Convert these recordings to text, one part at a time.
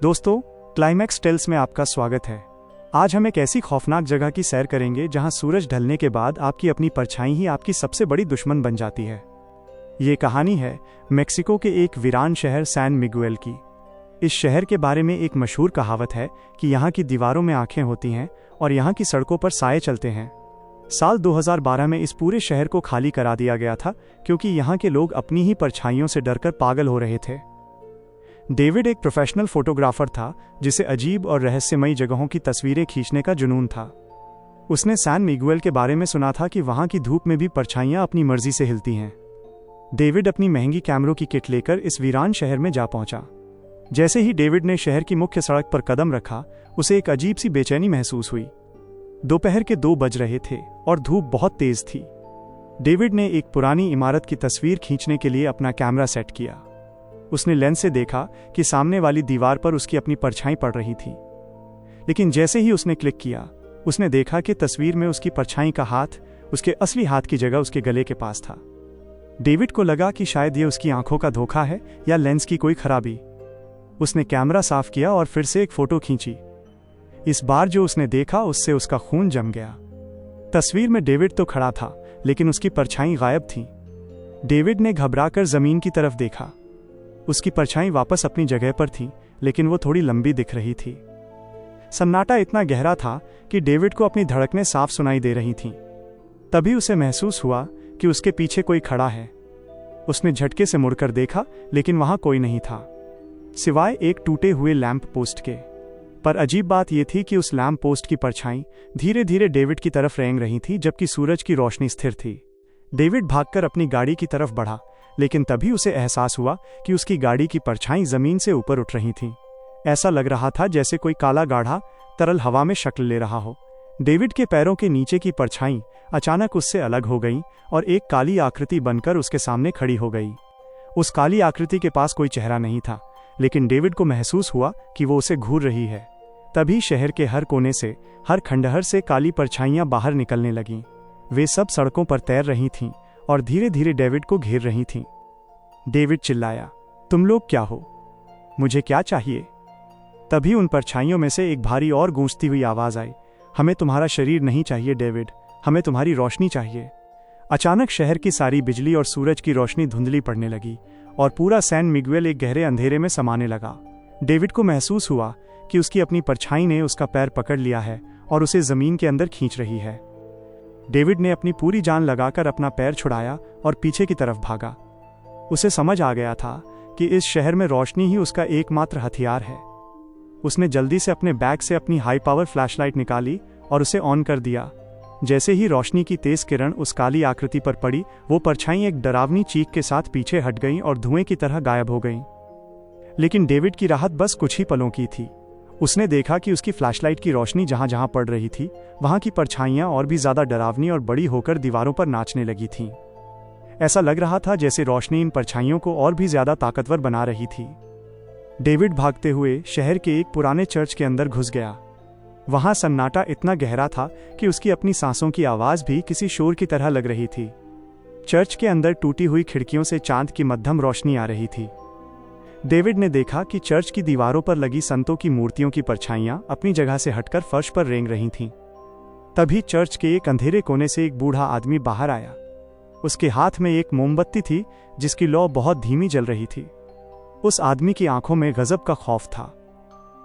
दोस्तों, climax tales में आपका स्वागत है। आज हम एक ऐसी खौफनाक जगह की सैर करेंगे जहां सूरज ढलने के बाद आपकी अपनी परछाई ही आपकी सबसे बड़ी दुश्मन बन जाती है। ये कहानी है मेक्सिको के एक वीरान शहर सैन मिगुएल की। इस शहर के बारे में एक मशहूर कहावत है कि यहाँ की दीवारों में आंखें होती हैं और यहाँ की सड़कों पर साए चलते हैं। साल 2012 में इस पूरे शहर को खाली करा दिया गया था क्योंकि यहाँ के लोग अपनी ही परछाइयों से डरकर पागल हो रहे थे। डेविड एक प्रोफेशनल फोटोग्राफर था जिसे अजीब और रहस्यमयी जगहों की तस्वीरें खींचने का जुनून था। उसने सैन मिगुएल के बारे में सुना था कि वहाँ की धूप में भी परछाइयाँ अपनी मर्जी से हिलती हैं। डेविड अपनी महंगी कैमरों की किट लेकर इस वीरान शहर में जा पहुंचा। जैसे ही डेविड ने शहर की मुख्य सड़क पर कदम रखा, उसे एक अजीब सी बेचैनी महसूस हुई। दोपहर के 2 बज रहे थे और धूप बहुत तेज थी। डेविड ने एक पुरानी इमारत की तस्वीर खींचने के लिए अपना कैमरा सेट किया। उसने लेंस से देखा कि सामने वाली दीवार पर उसकी अपनी परछाई पड़ रही थी। लेकिन जैसे ही उसने क्लिक किया, उसने देखा कि तस्वीर में उसकी परछाई का हाथ उसके असली हाथ की जगह उसके गले के पास था। डेविड को लगा कि शायद ये उसकी आंखों का धोखा है या लेंस की कोई खराबी। उसने कैमरा साफ किया और फिर से एक फोटो खींची। इस बार जो उसने देखा उससे उसका खून जम गया। तस्वीर में डेविड तो खड़ा था, लेकिन उसकी परछाई गायब थी। डेविड ने घबराकर जमीन की तरफ देखा। उसकी परछाई वापस अपनी जगह पर थी, लेकिन वो थोड़ी लंबी दिख रही थी। सन्नाटा इतना गहरा था कि डेविड को अपनी धड़कनें साफ सुनाई दे रही थीं। तभी उसे महसूस हुआ कि उसके पीछे कोई खड़ा है। उसने झटके से मुड़कर देखा, लेकिन वहां कोई नहीं था, सिवाय एक टूटे हुए लैंप पोस्ट के। पर अजीब बात यह थी कि उस लैंप पोस्ट की परछाई धीरे धीरे डेविड की तरफ रेंग रही थी, जबकि सूरज की रोशनी स्थिर थी। डेविड भागकर अपनी गाड़ी की तरफ बढ़ा, लेकिन तभी उसे एहसास हुआ कि उसकी गाड़ी की परछाई जमीन से ऊपर उठ रही थी। ऐसा लग रहा था जैसे कोई काला गाढ़ा तरल हवा में शक्ल ले रहा हो। डेविड के पैरों के नीचे की परछाई अचानक उससे अलग हो गई और एक काली आकृति बनकर उसके सामने खड़ी हो गई। उस काली आकृति के पास कोई चेहरा नहीं था, लेकिन डेविड को महसूस हुआ कि वो उसे घूर रही है। तभी शहर के हर कोने से, हर खंडहर से काली परछाइयां बाहर निकलने लगीं। वे सब सड़कों पर तैर रही थीं और धीरे धीरे डेविड को घेर रही थीं। डेविड चिल्लाया, तुम लोग क्या हो? मुझे क्या चाहिए? तभी उन परछाइयों में से एक भारी और गूंजती हुई आवाज आई, हमें तुम्हारा शरीर नहीं चाहिए डेविड, हमें तुम्हारी रोशनी चाहिए। अचानक शहर की सारी बिजली और सूरज की रोशनी धुंधली पड़ने लगी और पूरा सैन मिगुएल एक गहरे अंधेरे में समाने लगा। डेविड को महसूस हुआ कि उसकी अपनी परछाई ने उसका पैर पकड़ लिया है और उसे जमीन के अंदर खींच रही है। डेविड ने अपनी पूरी जान लगाकर अपना पैर छुड़ाया और पीछे की तरफ भागा। उसे समझ आ गया था कि इस शहर में रोशनी ही उसका एकमात्र हथियार है। उसने जल्दी से अपने बैग से अपनी हाई पावर फ्लैशलाइट निकाली और उसे ऑन कर दिया। जैसे ही रोशनी की तेज किरण उस काली आकृति पर पड़ी, वो परछाई एक डरावनी चीख के साथ पीछे हट गई और धुएं की तरह गायब हो गई। लेकिन डेविड की राहत बस कुछ ही पलों की थी। उसने देखा कि उसकी फ्लैशलाइट की रोशनी जहां जहां पड़ रही थी, वहां की परछाइयां और भी ज्यादा डरावनी और बड़ी होकर दीवारों पर नाचने लगी थीं। ऐसा लग रहा था जैसे रोशनी इन परछाइयों को और भी ज्यादा ताकतवर बना रही थी। डेविड भागते हुए शहर के एक पुराने चर्च के अंदर घुस गया। वहां सन्नाटा इतना गहरा था कि उसकी अपनी सांसों की आवाज भी किसी शोर की तरह लग रही थी। चर्च के अंदर टूटी हुई खिड़कियों से चांद की मध्यम रोशनी आ रही थी। डेविड ने देखा कि चर्च की दीवारों पर लगी संतों की मूर्तियों की परछाइयां अपनी जगह से हटकर फर्श पर रेंग रही थीं। तभी चर्च के एक अंधेरे कोने से एक बूढ़ा आदमी बाहर आया। उसके हाथ में एक मोमबत्ती थी जिसकी लौ बहुत धीमी जल रही थी। उस आदमी की आंखों में गजब का खौफ था।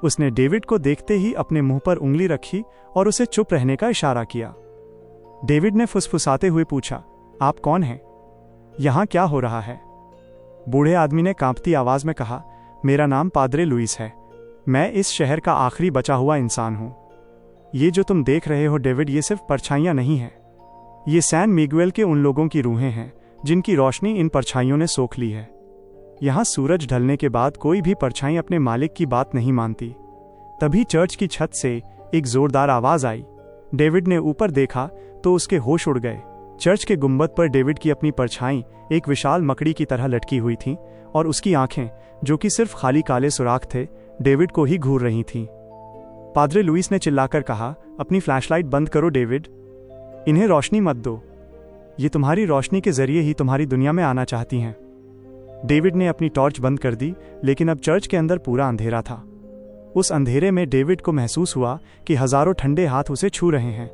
उसने डेविड को देखते ही अपने मुंह पर उंगली रखी और उसे चुप रहने का इशारा किया। डेविड ने फुसफुसाते हुए पूछा, आप कौन हैं? यहां क्या हो रहा है? बूढ़े आदमी ने कांपती आवाज में कहा, मेरा नाम पादरे लुइस है। मैं इस शहर का आखिरी बचा हुआ इंसान हूं। ये जो तुम देख रहे हो डेविड, ये सिर्फ परछाइयां नहीं हैं। ये सैन मिगुएल के उन लोगों की रूहें हैं जिनकी रोशनी इन परछाइयों ने सोख ली है। यहाँ सूरज ढलने के बाद कोई भी परछाई अपने मालिक की बात नहीं मानती। तभी चर्च की छत से एक जोरदार आवाज आई। डेविड ने ऊपर देखा तो उसके होश उड़ गए। चर्च के गुंबद पर डेविड की अपनी परछाई एक विशाल मकड़ी की तरह लटकी हुई थी और उसकी आंखें, जो कि सिर्फ खाली काले सुराख थे, डेविड को ही घूर रही थीं। पादरे लुइस ने चिल्लाकर कहा, अपनी फ्लैशलाइट बंद करो डेविड, इन्हें रोशनी मत दो। ये तुम्हारी रोशनी के जरिए ही तुम्हारी दुनिया में आना चाहती हैं। डेविड ने अपनी टॉर्च बंद कर दी, लेकिन अब चर्च के अंदर पूरा अंधेरा था। उस अंधेरे में डेविड को महसूस हुआ कि हजारों ठंडे हाथ उसे छू रहे हैं।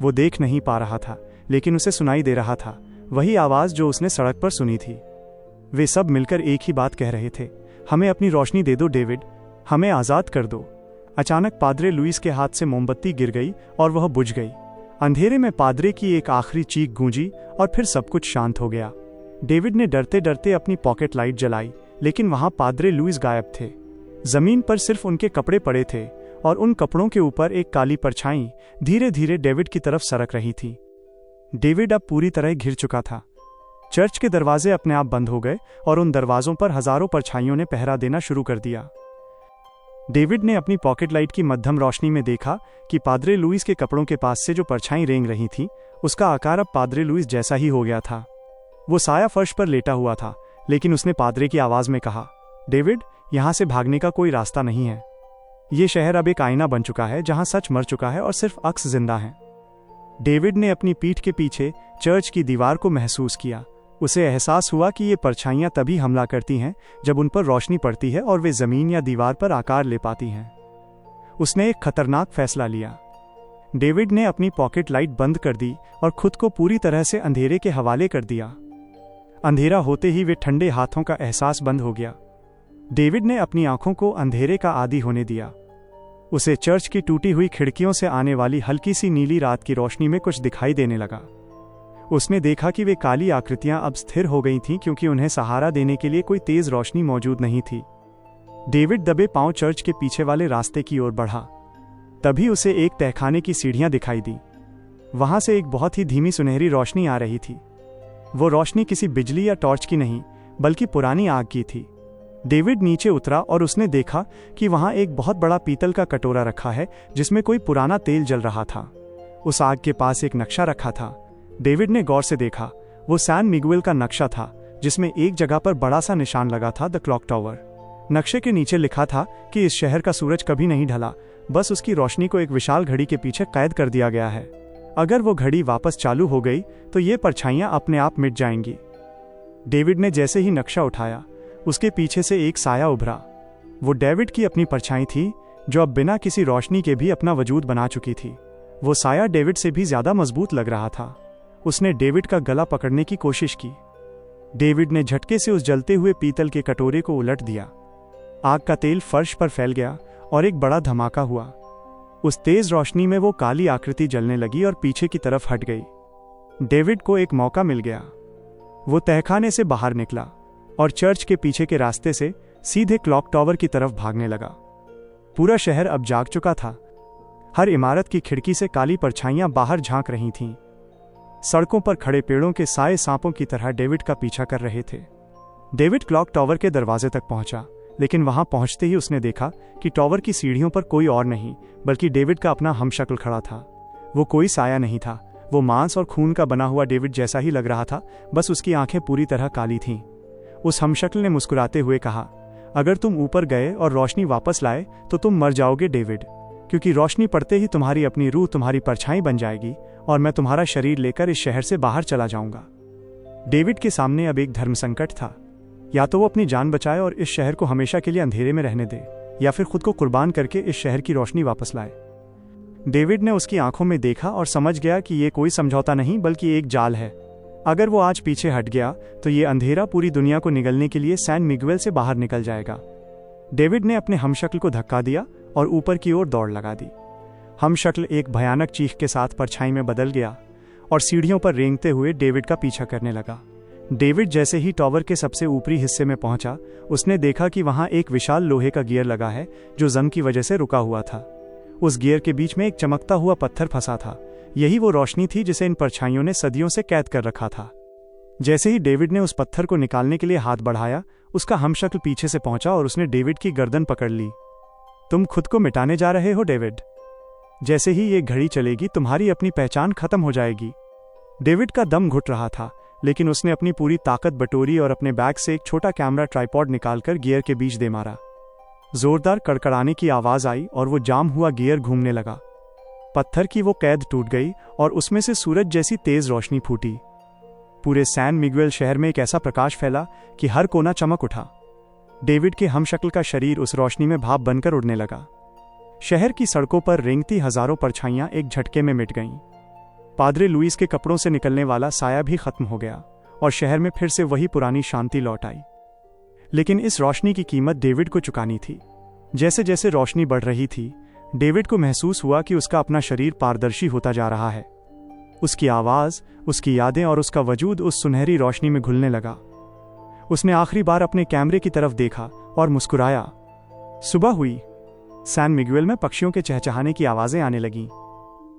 वो देख नहीं पा रहा था, लेकिन उसे सुनाई दे रहा था, वही आवाज जो उसने सड़क पर सुनी थी। वे सब मिलकर एक ही बात कह रहे थे, हमें अपनी रोशनी दे दो डेविड, हमें आजाद कर दो। अचानक पादरे लुइस के हाथ से मोमबत्ती गिर गई और वह बुझ गई। अंधेरे में पादरे की एक आखिरी चीख गूंजी और फिर सब कुछ शांत हो गया। डेविड ने डरते डरते अपनी पॉकेट लाइट जलाई, लेकिन वहां पादरे लुइस गायब थे। जमीन पर सिर्फ उनके कपड़े पड़े थे और उन कपड़ों के ऊपर एक काली परछाई धीरे धीरे डेविड की तरफ सरक रही थी। डेविड अब पूरी तरह घिर चुका था। चर्च के दरवाजे अपने आप बंद हो गए और उन दरवाजों पर हजारों परछाइयों ने पहरा देना शुरू कर दिया। डेविड ने अपनी पॉकेट लाइट की मध्यम रोशनी में देखा कि पादरे लुइस के कपड़ों के पास से जो परछाई रेंग रही थी, उसका आकार अब पादरे लुइस जैसा ही हो गया था। वो साया फर्श पर लेटा हुआ था, लेकिन उसने पादरे की आवाज में कहा, डेविड, यहां से भागने का कोई रास्ता नहीं है। ये शहर अब एक आईना बन चुका है जहां सच मर चुका है और सिर्फ अक्स जिंदा है। डेविड ने अपनी पीठ के पीछे चर्च की दीवार को महसूस किया। उसे एहसास हुआ कि ये परछाइयां तभी हमला करती हैं जब उन पर रोशनी पड़ती है और वे जमीन या दीवार पर आकार ले पाती हैं। उसने एक खतरनाक फैसला लिया। डेविड ने अपनी पॉकेट लाइट बंद कर दी और खुद को पूरी तरह से अंधेरे के हवाले कर दिया। अंधेरा होते ही वे ठंडे हाथों का एहसास बंद हो गया। डेविड ने अपनी आंखों को अंधेरे का आदी होने दिया। उसे चर्च की टूटी हुई खिड़कियों से आने वाली हल्की सी नीली रात की रोशनी में कुछ दिखाई देने लगा। उसने देखा कि वे काली आकृतियां अब स्थिर हो गई थीं क्योंकि उन्हें सहारा देने के लिए कोई तेज रोशनी मौजूद नहीं थी। डेविड दबे पांव चर्च के पीछे वाले रास्ते की ओर बढ़ा। तभी उसे एक तहखाने की सीढ़ियां दिखाई दी। वहां से एक बहुत ही धीमी सुनहरी रोशनी आ रही थी। वो रोशनी किसी बिजली या टॉर्च की नहीं, बल्कि पुरानी आग की थी। डेविड नीचे उतरा और उसने देखा कि वहां एक बहुत बड़ा पीतल का कटोरा रखा है जिसमें कोई पुराना तेल जल रहा था। उस आग के पास एक नक्शा रखा था। डेविड ने गौर से देखा। वो सैन मिगुएल का नक्शा था जिसमें एक जगह पर बड़ा सा निशान लगा था, द क्लॉक टावर। नक्शे के नीचे लिखा था कि इस शहर का सूरज कभी नहीं ढला, बस उसकी रोशनी को एक विशाल घड़ी के पीछे कैद कर दिया गया है। अगर वो घड़ी वापस चालू हो गई तो ये परछाइयां अपने आप मिट जाएंगी। डेविड ने जैसे ही नक्शा उठाया, उसके पीछे से एक साया उभरा। वो डेविड की अपनी परछाई थी जो अब बिना किसी रोशनी के भी अपना वजूद बना चुकी थी। वो साया डेविड से भी ज्यादा मजबूत लग रहा था। उसने डेविड का गला पकड़ने की कोशिश की। डेविड ने झटके से उस जलते हुए पीतल के कटोरे को उलट दिया। आग का तेल फर्श पर फैल गया और एक बड़ा धमाका हुआ। उस तेज रोशनी में वो काली आकृति जलने लगी और पीछे की तरफ हट गई। डेविड को एक मौका मिल गया। वो तहखाने से बाहर निकला और चर्च के पीछे के रास्ते से सीधे क्लॉक टावर की तरफ भागने लगा। पूरा शहर अब जाग चुका था। हर इमारत की खिड़की से काली परछाइयां बाहर झांक रही थीं। सड़कों पर खड़े पेड़ों के साए सांपों की तरह डेविड का पीछा कर रहे थे। डेविड क्लॉक टावर के दरवाजे तक पहुंचा, लेकिन वहां पहुंचते ही उसने देखा कि टावर की सीढ़ियों पर कोई और नहीं बल्कि डेविड का अपना हमशक्ल खड़ा था। वो कोई साया नहीं था, वो मांस और खून का बना हुआ डेविड जैसा ही लग रहा था, बस उसकी आंखें पूरी तरह काली थीं। उस हमशक्ल ने मुस्कुराते हुए कहा, अगर तुम ऊपर गए और रोशनी वापस लाए तो तुम मर जाओगे डेविड, क्योंकि रोशनी पड़ते ही तुम्हारी अपनी रूह तुम्हारी परछाई बन जाएगी और मैं तुम्हारा शरीर लेकर इस शहर से बाहर चला जाऊंगा। डेविड के सामने अब एक धर्म संकट था। या तो वो अपनी जान बचाए और इस शहर को हमेशा के लिए अंधेरे में रहने दे, या फिर खुद को कुर्बान करके इस शहर की रोशनी वापस लाए। डेविड ने उसकी आंखों में देखा और समझ गया कि ये कोई समझौता नहीं बल्कि एक जाल है। अगर वो आज पीछे हट गया तो ये अंधेरा पूरी दुनिया को निगलने के लिए सैन मिगुएल से बाहर निकल जाएगा। डेविड ने अपने हमशक्ल को धक्का दिया और ऊपर की ओर दौड़ लगा दी। हमशक्ल एक भयानक चीख के साथ परछाई में बदल गया और सीढ़ियों पर रेंगते हुए डेविड का पीछा करने लगा। डेविड जैसे ही टावर के सबसे ऊपरी हिस्से में पहुंचा, उसने देखा कि वहां एक विशाल लोहे का गियर लगा है जो जंग की वजह से रुका हुआ था। उस गियर के बीच में एक चमकता हुआ पत्थर फंसा था। यही वो रोशनी थी जिसे इन परछाइयों ने सदियों से कैद कर रखा था। जैसे ही डेविड ने उस पत्थर को निकालने के लिए हाथ बढ़ाया, उसका हमशक्ल पीछे से पहुंचा और उसने डेविड की गर्दन पकड़ ली। तुम खुद को मिटाने जा रहे हो डेविड। जैसे ही ये घड़ी चलेगी तुम्हारी अपनी पहचान खत्म हो जाएगी। डेविड का दम घुट रहा था, लेकिन उसने अपनी पूरी ताकत बटोरी और अपने बैग से एक छोटा कैमरा ट्राइपॉड निकालकर गियर के बीच दे मारा। जोरदार कड़कड़ाने की आवाज आई और वो जाम हुआ गियर घूमने लगा। पत्थर की वो कैद टूट गई और उसमें से सूरज जैसी तेज रोशनी फूटी। पूरे सैन मिगुएल शहर में एक ऐसा प्रकाश फैला कि हर कोना चमक उठा। डेविड के हमशक्ल का शरीर उस रोशनी में भाप बनकर उड़ने लगा। शहर की सड़कों पर रेंगती हजारों परछाइयां एक झटके में मिट गईं। पादरे लुइस के कपड़ों से निकलने वाला साया भी खत्म हो गया और शहर में फिर से वही पुरानी शांति लौट आई। लेकिन इस रोशनी की कीमत डेविड को चुकानी थी। जैसे जैसे रोशनी बढ़ रही थी, डेविड को महसूस हुआ कि उसका अपना शरीर पारदर्शी होता जा रहा है। उसकी आवाज, उसकी यादें और उसका वजूद उस सुनहरी रोशनी में घुलने लगा। उसने आखिरी बार अपने कैमरे की तरफ देखा और मुस्कुराया। सुबह हुई। सैन मिगुएल में पक्षियों के चहचहाने की आवाजें आने लगीं।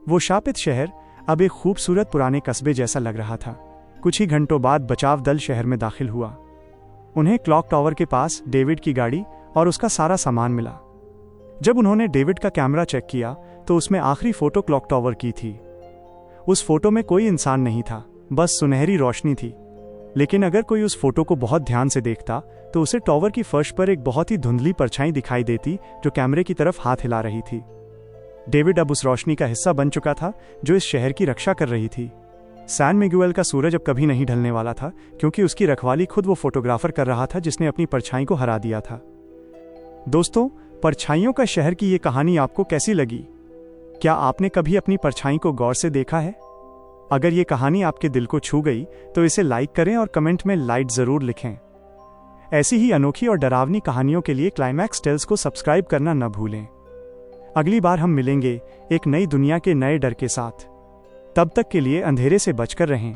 वो शापित शहर अब एक खूबसूरत पुराने कस्बे जैसा लग रहा था। कुछ ही घंटों बाद बचाव दल शहर में दाखिल हुआ। उन्हें क्लॉक टावर के पास डेविड की गाड़ी और उसका सारा सामान मिला। जब उन्होंने डेविड का कैमरा चेक किया तो उसमें आखिरी फोटो क्लॉक टावर की थी। उस फोटो में कोई इंसान नहीं था, बस सुनहरी रोशनी थी। लेकिन अगर कोई उस फोटो को बहुत ध्यान से देखता तो उसे टावर की फर्श पर एक बहुत ही धुंधली परछाई दिखाई देती जो कैमरे की तरफ हाथ हिला रही थी। डेविड अब उस रोशनी का हिस्सा बन चुका था जो इस शहर की रक्षा कर रही थी। सैन मिगुएल का सूरज अब कभी नहीं ढलने वाला था, क्योंकि उसकी रखवाली खुद वो फोटोग्राफर कर रहा था जिसने अपनी परछाई को हरा दिया था। दोस्तों, परछाइयों का शहर की ये कहानी आपको कैसी लगी? क्या आपने कभी अपनी परछाई को गौर से देखा है? अगर ये कहानी आपके दिल को छू गई तो इसे लाइक करें और कमेंट में लाइट जरूर लिखें। ऐसी ही अनोखी और डरावनी कहानियों के लिए क्लाइमैक्स टेल्स को सब्सक्राइब करना न भूलें। अगली बार हम मिलेंगे एक नई दुनिया के नए डर के साथ। तब तक के लिए अंधेरे से बचकर रहें।